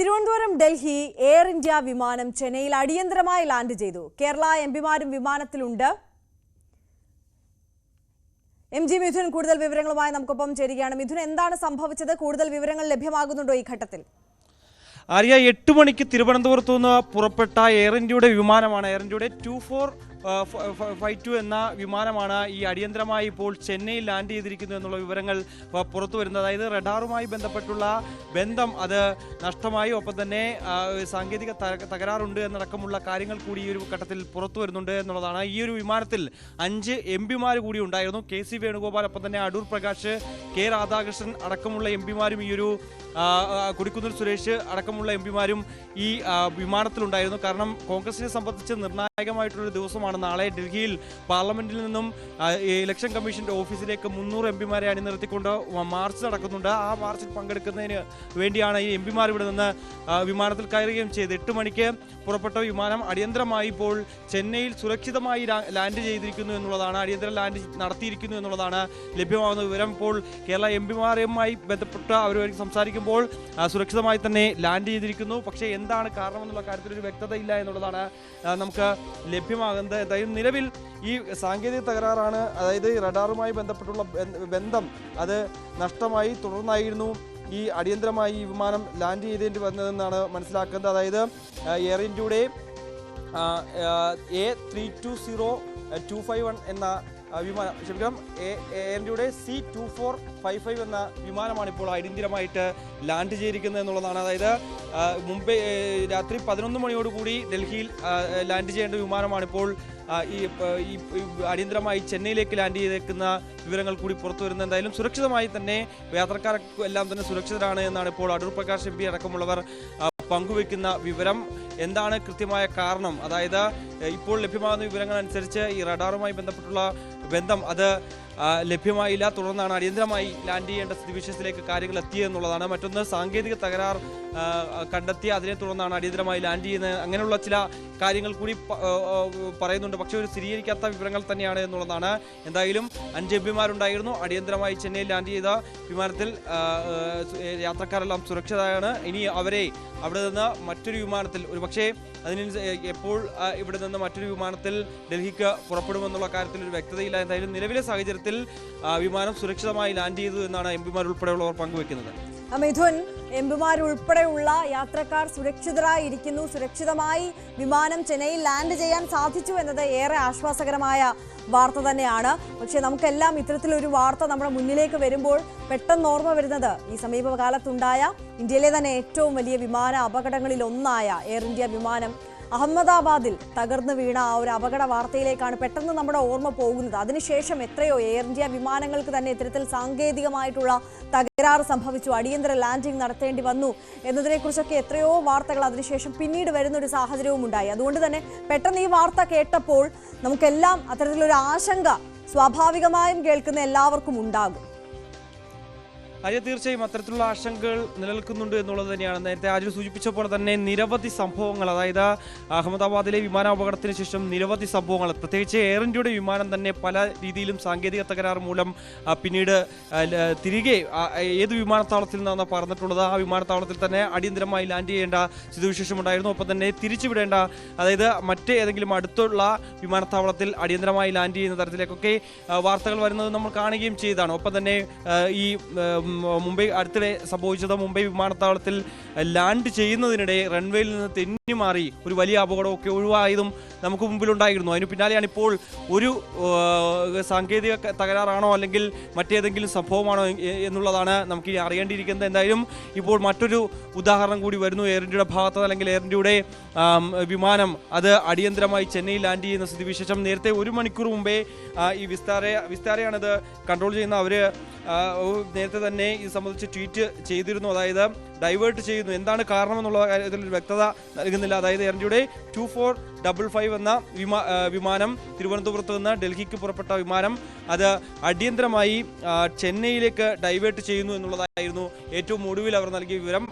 Thiruvananthapuram Delhi air India വിമാനം ചെന്നൈയിൽ അടിയന്തരമായി ലാൻഡ് ചെയ്തു. കേരള എംപിമാരും വിമാനത്തിലുണ്ട്. എം.ജി. മിഥുൻ കൂടുതൽ വിവരങ്ങളുമായി നമുക്കൊപ്പം ചേരുകയാണ്. മിഥുൻ, എന്താണ് സംഭവിച്ചത്? കൂടുതൽ വിവരങ്ങൾ ലഭ്യമാകുന്നുണ്ടോ ഈ ഘട്ടത്തിൽ? ആര്യ, 8 മണിക്ക് തിരുവനന്തപുരത്തു നിന്ന് പുറപ്പെട്ട എയർ ഇന്ത്യയുടെ വിമാനമാണ്. എയർ ഇന്ത്യയുടെ 2452 എന്ന വിമാനമാണ് ഈ അടിയന്തരമായി ഇപ്പോൾ ചെന്നൈയിൽ ലാൻഡ് ചെയ്തിരിക്കുന്നു എന്നുള്ള വിവരങ്ങൾ പുറത്തു വരുന്നത്. അതായത് റഡാറുമായി ബന്ധപ്പെട്ടുള്ള ബന്ധം അത് നഷ്ടമായി, ഒപ്പം തന്നെ സാങ്കേതിക തകരാറുണ്ട് എന്നടക്കമുള്ള കാര്യങ്ങൾ കൂടി ഈ ഒരു ഘട്ടത്തിൽ പുറത്തു വരുന്നുണ്ട് എന്നുള്ളതാണ്. ഈ ഒരു വിമാനത്തിൽ 5 എംപിമാർ കൂടി ഉണ്ടായിരുന്നു. കെ.സി. വേണുഗോപാൽ, ഒപ്പം തന്നെ അടൂർ പ്രകാശ്, കെ. രാധാകൃഷ്ണൻ അടക്കമുള്ള എംപിമാരും ഈ ഒരു കൊടിക്കുന്നിൽ സുരേഷ് അടക്കമുള്ള എംപിമാരും ഈ വിമാനത്തിലുണ്ടായിരുന്നു. കാരണം കോൺഗ്രസിനെ സംബന്ധിച്ച് നിർണായകമായിട്ടുള്ളൊരു ദിവസമാണ് നാളെ. ഡൽഹിയിൽ പാർലമെന്റിൽ നിന്നും ഇലക്ഷൻ കമ്മീഷന്റെ ഓഫീസിലേക്ക് 300 എംപിമാരെ അണിനിർത്തിക്കൊണ്ട് മാർച്ച് നടക്കുന്നുണ്ട്. ആ മാർച്ചിൽ പങ്കെടുക്കുന്നതിന് വേണ്ടിയാണ് ഈ എംപിമാർ ഇവിടെ നിന്ന് വിമാനത്തിൽ കയറുകയും ചെയ്ത് 8 മണിക്ക് പുറപ്പെട്ട വിമാനം അടിയന്തരമായി ഇപ്പോൾ ചെന്നൈയിൽ സുരക്ഷിതമായി ലാൻഡ് ചെയ്തിരിക്കുന്നു എന്നുള്ളതാണ്, അടിയന്തര ലാൻഡ് നടത്തിയിരിക്കുന്നു എന്നുള്ളതാണ് ലഭ്യമാകുന്ന വിവരം. ഇപ്പോൾ കേരള എംപിമാരുമായി ബന്ധപ്പെട്ട് അവരുമായി സംസാരിക്കുമ്പോൾ സുരക്ഷിതമായി തന്നെ ലാൻഡ് ചെയ്തിരിക്കുന്നു. പക്ഷേ എന്താണ് കാരണമെന്നുള്ള കാര്യത്തിൽ ഒരു വ്യക്തതയില്ല എന്നുള്ളതാണ് നമുക്ക് ലഭ്യമാകുന്നത്. എന്തായാലും നിലവിൽ ഈ സാങ്കേതിക തകരാറാണ്, അതായത് റഡാറുമായി ബന്ധപ്പെട്ടുള്ള ബന്ധം അത് നഷ്ടമായി. തുടർന്നായിരുന്നു ഈ അടിയന്തരമായി ഈ വിമാനം ലാൻഡ് ചെയ്തേണ്ടി വന്നതെന്നാണ് മനസ്സിലാക്കുന്നത്. അതായത് എയർ ഇന്ത്യയുടെ A320251 എന്ന വിമാനം, ക്ഷമിക്കണം, എയർ ഇന്ത്യയുടെ C2455 എന്ന വിമാനമാണ് ഇപ്പോൾ അടിയന്തരമായിട്ട് ലാൻഡ് ചെയ്തിരിക്കുന്നത് എന്നുള്ളതാണ്. അതായത് മുംബൈ രാത്രി 11 മണിയോടുകൂടി ഡൽഹിയിൽ ലാൻഡ് ചെയ്യേണ്ട വിമാനമാണ് ഇപ്പോൾ ഈ അടിയന്തരമായി ചെന്നൈയിലേക്ക് ലാൻഡ് ചെയ്തേക്കുന്ന വിവരങ്ങൾ കൂടി പുറത്തു വരുന്നത്. എന്തായാലും സുരക്ഷിതമായി തന്നെ യാത്രക്കാരെല്ലാം തന്നെ സുരക്ഷിതരാണ് എന്നാണ് ഇപ്പോൾ അടൂർ പ്രകാശ് എം പി അടക്കമുള്ളവർ പങ്കുവെക്കുന്ന വിവരം. എന്താണ് കൃത്യമായ കാരണം? അതായത് ഇപ്പോൾ ലഭ്യമാകുന്ന വിവരങ്ങൾ അനുസരിച്ച് ഈ റഡാറുമായി ബന്ധപ്പെട്ടുള്ള ബന്ധം അത് ലഭ്യമായില്ല. തുടർന്നാണ് അടിയന്തരമായി ലാൻഡ് ചെയ്യേണ്ട സ്ഥിതിവിശേഷത്തിലേക്ക് കാര്യങ്ങൾ എത്തിയെന്നുള്ളതാണ്. മറ്റൊന്ന്, സാങ്കേതിക തകരാർ കണ്ടെത്തി അതിനെ തുടർന്നാണ് അടിയന്തരമായി ലാൻഡ് ചെയ്യുന്നത്. അങ്ങനെയുള്ള ചില കാര്യങ്ങൾ കൂടി പറയുന്നുണ്ട്. പക്ഷേ ഒരു സ്ഥിരീകരിക്കാത്ത വിവരങ്ങൾ തന്നെയാണ് എന്നുള്ളതാണ്. എന്തായാലും 5 എംപിമാരുണ്ടായിരുന്നു. അടിയന്തരമായി ചെന്നൈയിൽ ലാൻഡ് ചെയ്ത വിമാനത്തിൽ യാത്രക്കാരെല്ലാം സുരക്ഷിതരാണ്. ഇനി അവരെ അവിടെ നിന്ന് മറ്റൊരു വിമാനത്തിൽ, ഒരു പക്ഷേ അതിന് എപ്പോൾ ഇവിടെ നിന്ന് മറ്റൊരു വിമാനത്തിൽ ഡൽഹിക്ക് പുറപ്പെടുമെന്നുള്ള കാര്യത്തിൽ ഒരു വ്യക്തതയില്ല. എന്തായാലും നിലവിലെ സാഹചര്യത്തിൽ വിമാനം സുരക്ഷിതമായി ലാൻഡ് ചെയ്തു എന്നാണ് എംപിമാർ ഉൾപ്പെടെയുള്ളവർ പങ്കുവെക്കുന്നത്. മിഥുൻ, എംപിമാരുൾപ്പെടെയുള്ള യാത്രക്കാർ സുരക്ഷിതരായിരിക്കുന്നു. സുരക്ഷിതമായി വിമാനം ചെന്നൈയിൽ ലാൻഡ് ചെയ്യാൻ സാധിച്ചു എന്നത് ഏറെ ആശ്വാസകരമായ വാർത്ത തന്നെയാണ്. പക്ഷേ നമുക്കെല്ലാം ഇത്തരത്തിലൊരു വാർത്ത നമ്മുടെ മുന്നിലേക്ക് വരുമ്പോൾ പെട്ടെന്ന് ഓർമ്മ വരുന്നത് ഈ സമീപകാലത്തുണ്ടായ ഇന്ത്യയിലെ തന്നെ ഏറ്റവും വലിയ വിമാന അപകടങ്ങളിൽ ഒന്നായ എയർ ഇന്ത്യ വിമാനം അഹമ്മദാബാദിൽ തകർന്നു വീണ ആ ഒരു അപകട വാർത്തയിലേക്കാണ് പെട്ടെന്ന് നമ്മുടെ ഓർമ്മ പോകുന്നത്. അതിനുശേഷം എത്രയോ എയർ ഇന്ത്യ വിമാനങ്ങൾക്ക് തന്നെ ഇത്തരത്തിൽ സാങ്കേതികമായിട്ടുള്ള തകരാറ് സംഭവിച്ചു, അടിയന്തര ലാൻഡിംഗ് നടത്തേണ്ടി വന്നു എന്നതിനെക്കുറിച്ചൊക്കെ എത്രയോ വാർത്തകൾ അതിനുശേഷം പിന്നീട് വരുന്നൊരു സാഹചര്യവും ഉണ്ടായി. അതുകൊണ്ട് തന്നെ പെട്ടെന്ന് ഈ വാർത്ത കേട്ടപ്പോൾ നമുക്കെല്ലാം അത്തരത്തിലൊരു ആശങ്ക സ്വാഭാവികമായും കേൾക്കുന്ന എല്ലാവർക്കും ഉണ്ടാകും. തീർച്ചയായും അത്തരത്തിലുള്ള ആശങ്കകൾ നിലനിൽക്കുന്നുണ്ട് എന്നുള്ളത് തന്നെയാണ്. നേരത്തെ ആര്യ സൂചിപ്പിച്ച പോലെ തന്നെ നിരവധി സംഭവങ്ങൾ, അതായത് അഹമ്മദാബാദിലെ വിമാനാപകടത്തിന് ശേഷം നിരവധി സംഭവങ്ങൾ, പ്രത്യേകിച്ച് എയർ ഇന്ത്യയുടെ വിമാനം തന്നെ പല രീതിയിലും സാങ്കേതിക തകരാറ് മൂലം പിന്നീട് തിരികെ ഏത് വിമാനത്താവളത്തിൽ നിന്നാണ് പറഞ്ഞിട്ടുള്ളത് ആ വിമാനത്താവളത്തിൽ തന്നെ അടിയന്തരമായി ലാൻഡ് ചെയ്യേണ്ട സ്ഥിതിവിശേഷമുണ്ടായിരുന്നു. ഒപ്പം തന്നെ തിരിച്ചുവിടേണ്ട, അതായത് മറ്റ് ഏതെങ്കിലും അടുത്തുള്ള വിമാനത്താവളത്തിൽ അടിയന്തരമായി ലാൻഡ് ചെയ്യുന്ന തരത്തിലേക്കൊക്കെ വാർത്തകൾ വരുന്നത് നമ്മൾ കാണുകയും ചെയ്തതാണ്. ഒപ്പം തന്നെ ഈ മുംബൈ അടുത്തിടെ സംഭവിച്ചത്, മുംബൈ വിമാനത്താവളത്തിൽ ലാൻഡ് ചെയ്യുന്നതിനിടെ റൺവേയിൽ നിന്ന് തെന്നി മാറി ഒരു വലിയ അപകടമൊക്കെ ഒഴിവായതും നമുക്ക് മുമ്പിലുണ്ടായിരുന്നു. അതിന് പിന്നാലെയാണ് ഇപ്പോൾ ഒരു സാങ്കേതിക തകരാറാണോ അല്ലെങ്കിൽ മറ്റേതെങ്കിലും സംഭവമാണോ എന്നുള്ളതാണ് നമുക്ക് അറിയേണ്ടിയിരിക്കുന്നത്. എന്തായാലും ഇപ്പോൾ മറ്റൊരു ഉദാഹരണം കൂടി വരുന്നു. എയർ ഇന്ത്യയുടെ ഭാഗത്ത് അല്ലെങ്കിൽ എയർ ഇന്ത്യയുടെ വിമാനം അത് അടിയന്തരമായി ചെന്നൈയിൽ ലാൻഡ് ചെയ്യുന്ന സ്ഥിതിവിശേഷം. നേരത്തെ 1 മണിക്കൂർ മുമ്പേ ഈ വിസ്താരയാണിത് കൺട്രോൾ ചെയ്യുന്ന, അവർ നേരത്തെ തന്നെ ഇത് സംബന്ധിച്ച് ട്വീറ്റ് ചെയ്തിരുന്നു. അതായത് ഡൈവേർട്ട് ചെയ്യുന്നു, എന്താണ് കാരണമെന്നുള്ള കാര്യത്തിൽ ഒരു വ്യക്തത നൽകുന്നില്ല. അതായത് എയർ ഇന്ത്യയുടെ 2455 എന്ന വിമാനം തിരുവനന്തപുരത്ത് നിന്ന് ഡൽഹിക്ക് പുറപ്പെട്ട വിമാനം അത് അടിയന്തരമായി ചെന്നൈയിലേക്ക് ഡൈവേർട്ട് ചെയ്യുന്നു എന്നുള്ളതായിരുന്നു ഏറ്റവും ഒടുവിൽ അവർ നൽകിയ വിവരം.